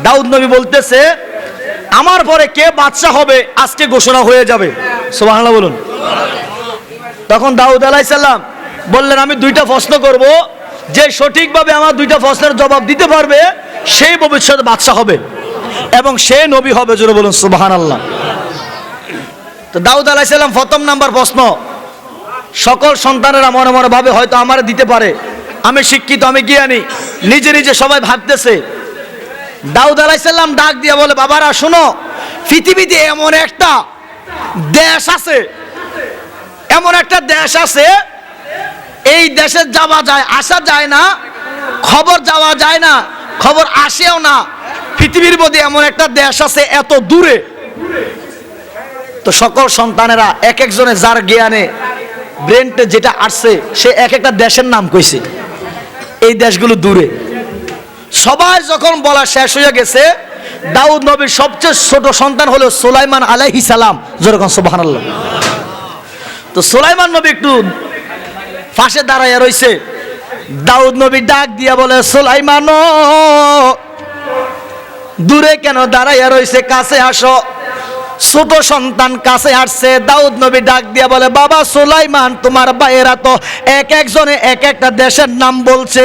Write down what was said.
দাউদ নবী বলতেছে আমার পরে কে বাদশা হবে আজকে ঘোষণা হয়ে যাবে, সুবহানাল্লাহ বলুন। তখন দাউদ আলাইহিস সালাম বললেন আমি দুইটা প্রশ্ন করব, যে সঠিকভাবে আমার দুইটা প্রশ্নের জবাব দিতে পারবে সেই ভবিষ্যতে বাদশা হবে এবং সে নবী হবে, জোরে বলুন সুবহানাল্লাহ। তো দাউদ আলাইহিস সালাম প্রথম নাম্বার প্রশ্ন, সকল সন্তানেরা মনে মনে ভাবে হয়তো আমারে দিতে পারে, আমি শিক্ষিত, আমি জ্ঞানী, নিজে নিজে সবাই ভাবতেছে। দাউদ আলাইহিস সালাম ডাক দিয়ে বলে বাবারা শোনো, পৃথিবীতে এমন একটা দেশ আছে, এমন একটা দেশ আছে, এই দেশে যাওয়া যায় আসা যায় না, খবর যাওয়া যায় না, খবর আসেও না। পৃথিবীর মধ্যে এমন একটা দেশ আছে এত দূরে। তো সকল সন্তানেরা এক একজনে যার জ্ঞানে ব্রেনটে যেটা আসছে সে এক একটা দেশের নাম কইছে, এই দেশগুলো দূরে। সবাই যখন বলা শেষ হয়ে গেছে, দাউদ নবীর সবচেয়ে ছোট সন্তান হলো সুলাইমান আলাইহিস সালাম, যেরকম সুবহানাল্লাহ। তো সুলাইমান নবী একটু পাশে দাঁড়াইয়া রইছে। দাউদ নবী ডাক দিয়া বলে সুলাইমান দূরে কেন দাঁড়াইয়া রইছে, কাছে আসো। ছোট সন্তান কাছে আসছে। দাউদ নবী ডাক দিয়া বলে বাবা সুলাইমান, তোমার ভাইয়েরা তো এক একজনে এক একটা দেশের নাম বলছে,